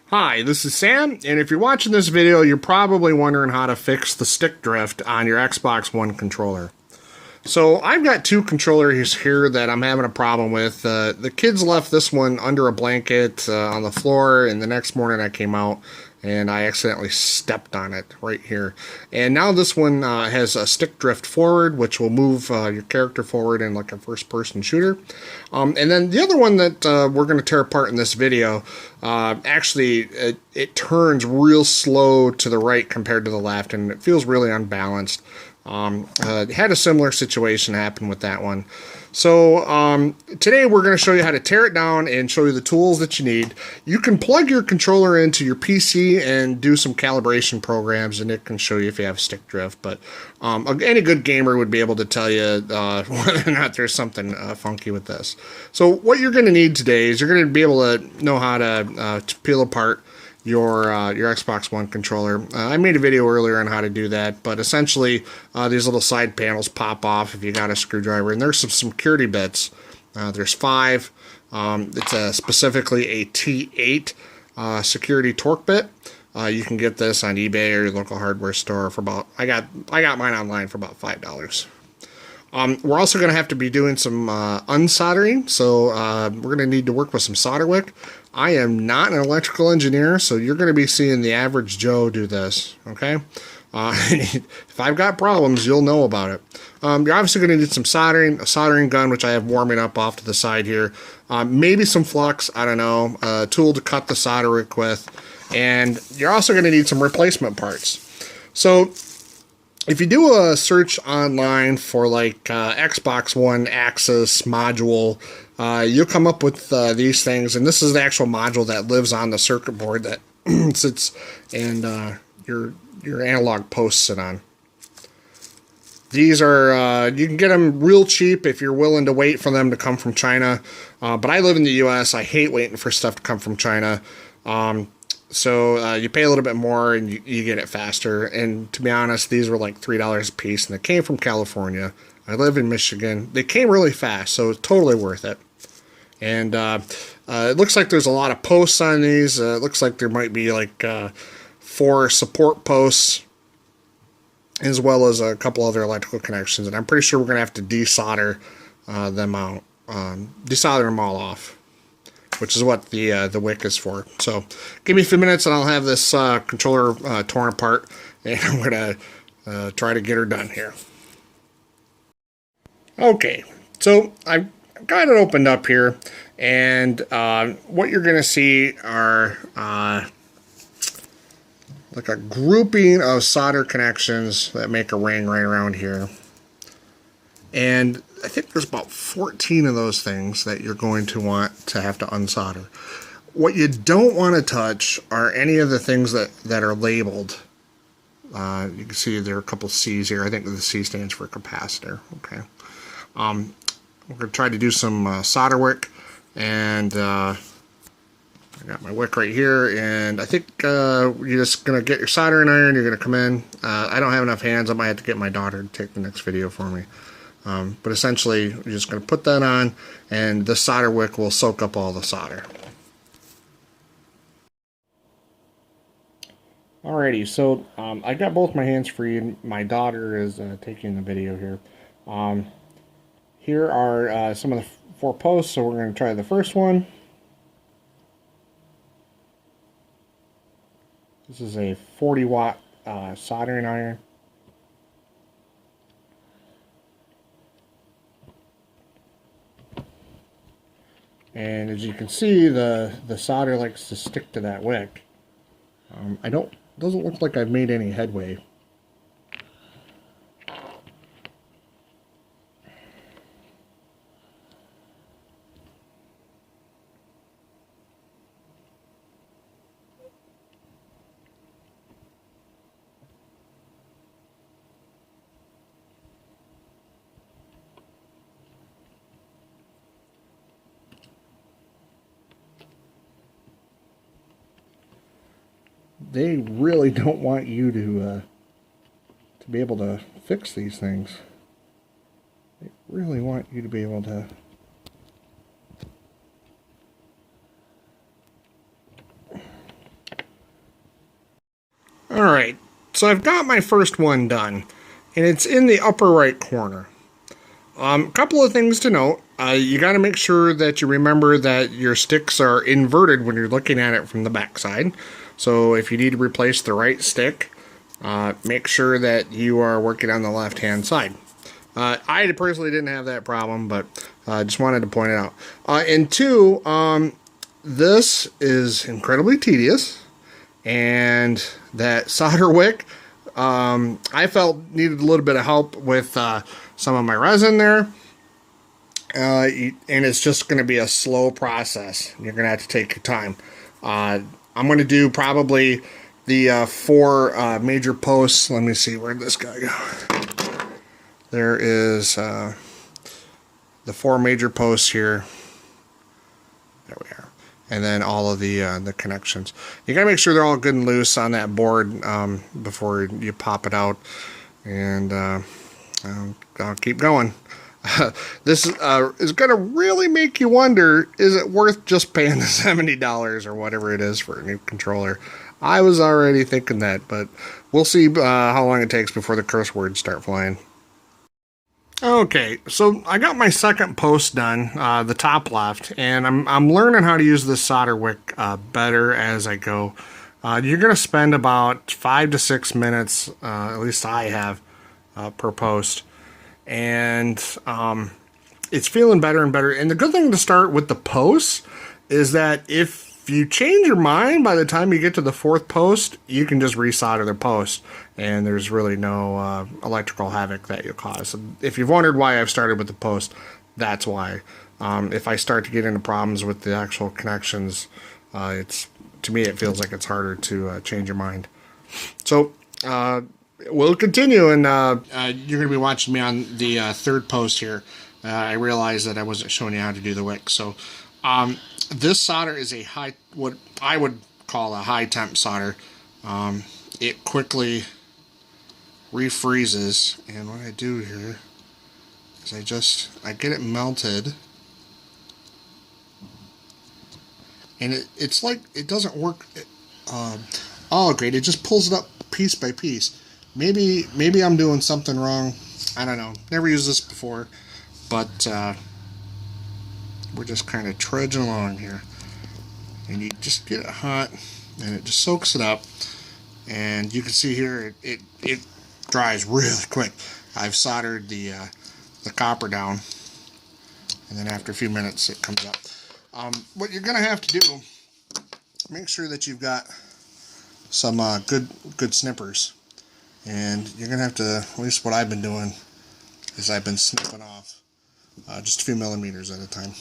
Hi, this is Sam, and if you're watching this video, you're probably wondering how to fix the stick drift on your Xbox One controller. So I've got two controllers here that I'm having a problem with. The kids left this one under a blanket on the floor, and the next morning I came out and I accidentally stepped on it right here. And now this one has a stick drift forward, which will move your character forward in like a first-person shooter. And then the other one that we're going to tear apart in this video, actually it turns real slow to the right compared to the left, and it feels really unbalanced. Had a similar situation happen with that one. So today we're going to show you how to tear it down and show you the tools that you need. You can plug your controller into your PC and do some calibration programs, and it can show you if you have stick drift. But any good gamer would be able to tell you whether or not there's something funky with this. So what you're going to need today is you're going to be able to know how to peel apart your Xbox One controller. I made a video earlier on how to do that, but essentially these little side panels pop off if you got a screwdriver, and there's some security bits. There's 5. It's specifically a T8 security torque bit. You can get this on eBay or your local hardware store for about, I got mine online for about $5. We're also going to have to be doing some unsoldering, so we're going to need to work with some solder wick. I am not an electrical engineer, so you're going to be seeing the average Joe do this, okay? If I've got problems, you'll know about it. You're obviously going to need some soldering, a soldering gun, which I have warming up off to the side here. Maybe some flux, I don't know, a tool to cut the solder wick with. And you're also going to need some replacement parts. So if you do a search online for like Xbox One Axis module, you'll come up with these things, and this is the actual module that lives on the circuit board that sits and your analog posts sit on. These are, you can get them real cheap if you're willing to wait for them to come from China, but I live in the US. I hate waiting for stuff to come from China. So you pay a little bit more and you get it faster. And to be honest, these were like $3 a piece, and they came from California. I live in Michigan. They came really fast, so it's totally worth it. And it looks like there's a lot of posts on these. It looks like there might be like 4 support posts, as well as a couple other electrical connections. And I'm pretty sure we're going to have to desolder them out, desolder them all off, which is what the wick is for. So give me a few minutes and I'll have this controller torn apart, and I'm going to try to get her done here. Okay, so I've got it opened up here, and what you're going to see are like a grouping of solder connections that make a ring right around here. And I think there's about 14 of those things that you're going to want to have to unsolder. What you don't want to touch are any of the things that are labeled. You can see there are a couple C's here. I think the C stands for capacitor. Okay. We're going to try to do some solder wick, and I got my wick right here, and I think you're just going to get your soldering iron. You're going to come in. I don't have enough hands. I might have to get my daughter to take the next video for me. But essentially, you're just going to put that on, and the solder wick will soak up all the solder. Alrighty, so I got both my hands free, and my daughter is taking the video here. Here are some of the 4 posts, so we're going to try the first one. This is a 40-watt soldering iron. And as you can see, the solder likes to stick to that wick. Doesn't look like I've made any headway. They really don't want you to be able to fix these things. They really want you to be able to Alright, so I've got my first one done, and it's in the upper right corner. A couple of things to note. You got to make sure that you remember that your sticks are inverted when you're looking at it from the back side. So if you need to replace the right stick, make sure that you are working on the left hand side. I personally didn't have that problem, but I just wanted to point it out. And two, this is incredibly tedious, and that solder wick, I felt needed a little bit of help with some of my resin there. And it's just going to be a slow process. You're going to have to take your time. I'm going to do probably the 4 major posts. Let me see, where'd this guy go? There is the 4 major posts here. There we are. And then all of the connections. You got to make sure they're all good and loose on that board before you pop it out. And I'll keep going. This is going to really make you wonder, is it worth just paying the $70 or whatever it is for a new controller? I was already thinking that, but we'll see how long it takes before the curse words start flying. Okay, so I got my second post done, the top left, and I'm learning how to use this solder wick better as I go. You're going to spend about 5 to 6 minutes, at least I have, per post. And it's feeling better and better. And the good thing to start with the posts is that if you change your mind by the time you get to the 4th post, you can just resolder the post, and there's really no electrical havoc that you'll cause. So if you've wondered why I've started with the post, that's why. If I start to get into problems with the actual connections, to me it feels like it's harder to change your mind. So we'll continue, and you're going to be watching me on the 3rd post here. I realized that I wasn't showing you how to do the wick. So this solder is a what I would call a high temp solder. It quickly refreezes, and what I do here is I get it melted, and it's like it doesn't work all great. It just pulls it up piece by piece. Maybe I'm doing something wrong. I don't know. Never used this before, but we're just kind of trudging along here. And you just get it hot, and it just soaks it up. And you can see here it dries really quick. I've soldered the copper down, and then after a few minutes it comes up. What you're gonna have to do, make sure that you've got some good snippers. And you're going to have to, at least what I've been doing, is I've been snipping off just a few millimeters at a time.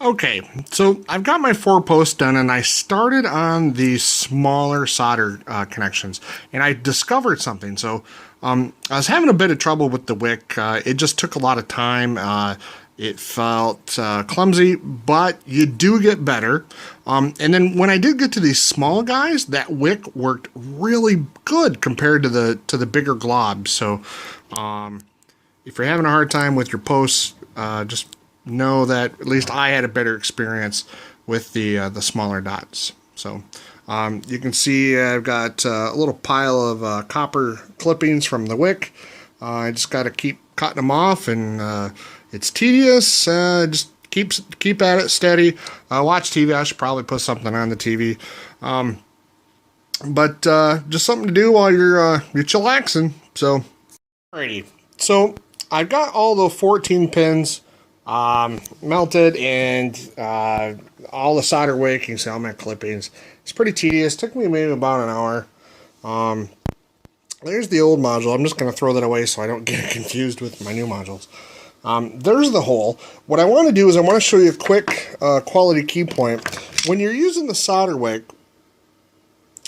Okay, so I've got my 4 posts done, and I started on the smaller solder connections, and I discovered something. So I was having a bit of trouble with the wick. It just took a lot of time. It felt clumsy, but you do get better. And then when I did get to these small guys, that wick worked really good compared to the bigger globs. So if you're having a hard time with your posts, just know that at least I had a better experience with the smaller dots. So you can see I've got a little pile of copper clippings from the wick. I just got to keep cutting them off, and it's tedious. Just keep at it steady. Watch TV. I should probably put something on the TV. But just something to do while you're chillaxing. So, alrighty. So I've got all the 14 pins melted, and all the solder wick. You can see all my clippings. It's pretty tedious. Took me maybe about an hour. There's the old module. I'm just going to throw that away so I don't get confused with my new modules. There's the hole. What I want to do is I want to show you a quick quality key point. When you're using the solder wick,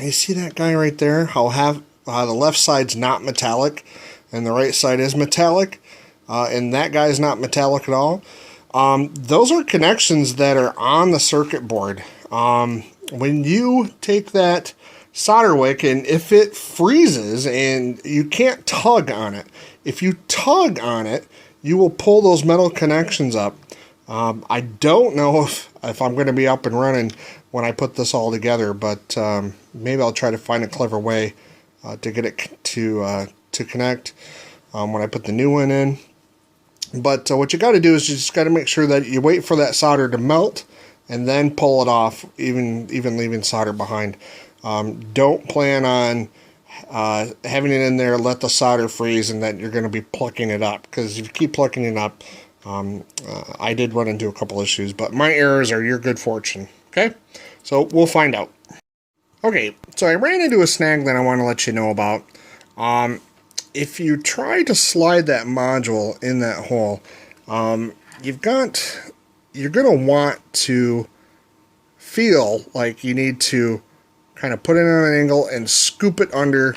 you see that guy right there? How the left side's not metallic and the right side is metallic, and that guy's not metallic at all. Those are connections that are on the circuit board. When you take that solder wick, and if it freezes and you can't tug on it, if you tug on it, you will pull those metal connections up. I don't know if if I'm going to be up and running when I put this all together, but maybe I'll try to find a clever way to get it to connect when I put the new one in. But what you got to do is you just got to make sure that you wait for that solder to melt and then pull it off, even leaving solder behind. Don't plan on having it in there, let the solder freeze, and then you're going to be plucking it up, because if you keep plucking it up, I did run into a couple issues, but my errors are your good fortune. Okay, so we'll find out. Okay, so I ran into a snag that I want to let you know about. If you try to slide that module in that hole, you're going to want to feel like you need to kind of put it on an angle and scoop it under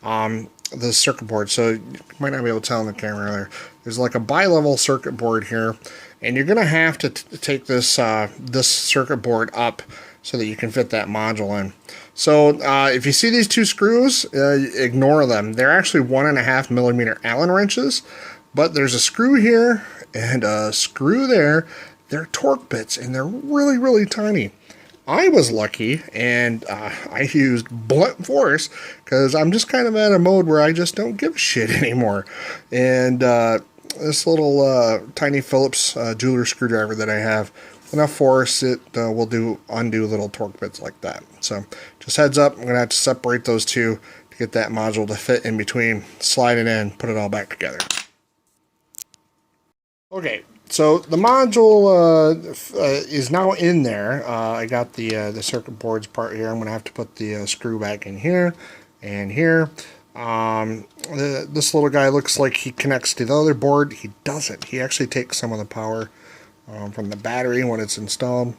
the circuit board. So you might not be able to tell in the camera there. There's like a bi-level circuit board here, and you're going to have to take this this circuit board up so that you can fit that module in. So if you see these two screws, ignore them. They're actually 1.5 millimeter Allen wrenches, but there's a screw here and a screw there. They're torque bits, and they're really, really tiny. I was lucky, and I used blunt force because I'm just kind of at a mode where I just don't give a shit anymore. And this little tiny Phillips jeweler screwdriver that I have, enough force, it will undo little torque bits like that. So just heads up, I'm going to have to separate those two to get that module to fit in between, slide it in, put it all back together. Okay, so the module is now in there. I got the circuit boards part here. I'm going to have to put the screw back in here and here. This little guy looks like he connects to the other board. He doesn't. He actually takes some of the power from the battery when it's installed.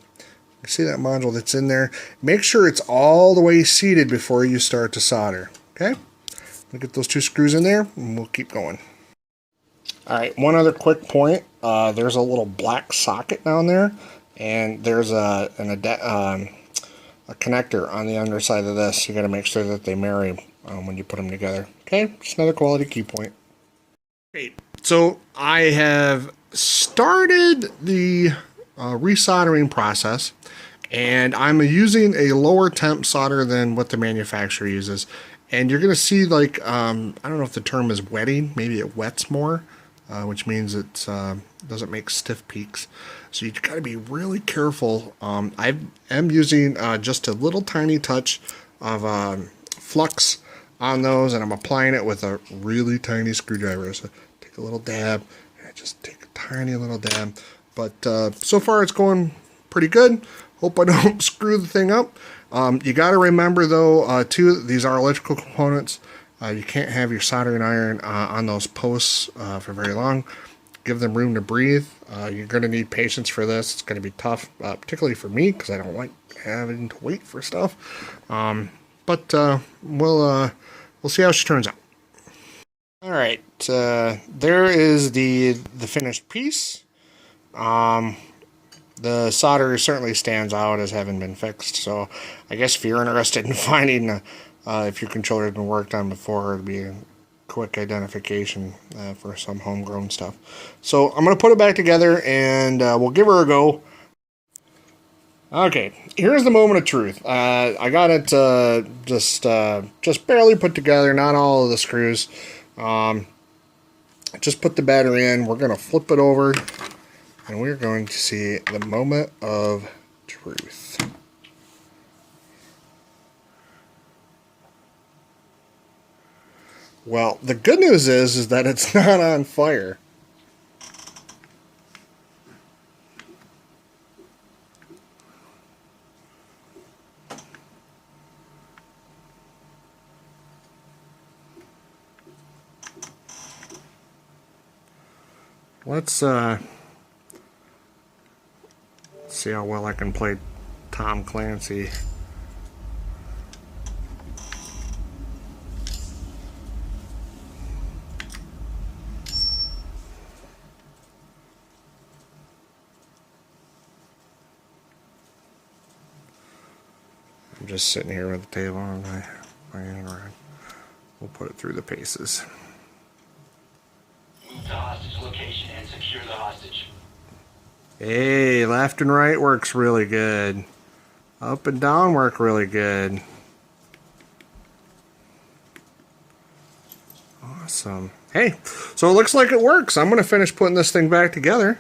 You see that module that's in there? Make sure it's all the way seated before you start to solder. Okay? We'll get those two screws in there and we'll keep going. Alright, one other quick point. There's a little black socket down there, and there's a connector on the underside of this. You got to make sure that they marry when you put them together. Okay, just another quality key point. Okay, so I have started the resoldering process, and I'm using a lower temp solder than what the manufacturer uses. And you're going to see, like, I don't know if the term is wetting. Maybe it wets more, which means it doesn't make stiff peaks. So you've got to be really careful. I am using just a little tiny touch of flux on those, and I'm applying it with a really tiny screwdriver. So take a little dab, and just take a tiny little dab. But so far it's going pretty good. Hope I don't screw the thing up. You got to remember, though, too, these are electrical components. You can't have your soldering iron on those posts for very long. Give them room to breathe. You're going to need patience for this. It's going to be tough, particularly for me, because I don't like having to wait for stuff. But we'll see how she turns out. All right, there is the finished piece. The solder certainly stands out as having been fixed. So I guess if you're interested in finding if your controller has been worked on before, it'd be a quick identification for some homegrown stuff. So I'm going to put it back together, and we'll give her a go. Okay, here's the moment of truth. I got it just barely put together, not all of the screws. Just put the battery in. We're going to flip it over, and we're going to see the moment of truth. Well, the good news is that it's not on fire. Let's see how well I can play Tom Clancy. I'm just sitting here with the table on my hand rod. We'll put it through the paces. Move to hostage location and secure the hostage. Hey, left and right works really good. Up and down work really good. Awesome. Hey, so it looks like it works. I'm going to finish putting this thing back together.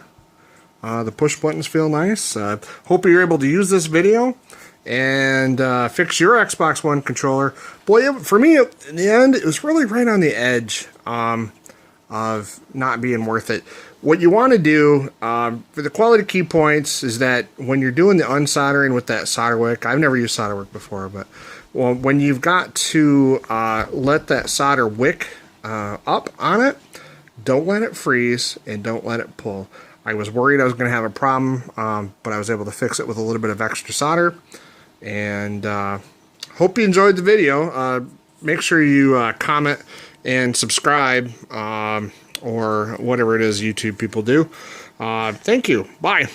The push buttons feel nice. Hope you're able to use this video and fix your Xbox One controller. Boy, for me, in the end, it was really right on the edge of not being worth it. What you want to do for the quality key points is that when you're doing the unsoldering with that solder wick, I've never used solder wick before, but when you've got to let that solder wick up on it, don't let it freeze and don't let it pull. I was worried I was going to have a problem, but I was able to fix it with a little bit of extra solder. And hope you enjoyed the video. Make sure you comment and subscribe, or whatever it is YouTube people do. Thank you. Bye.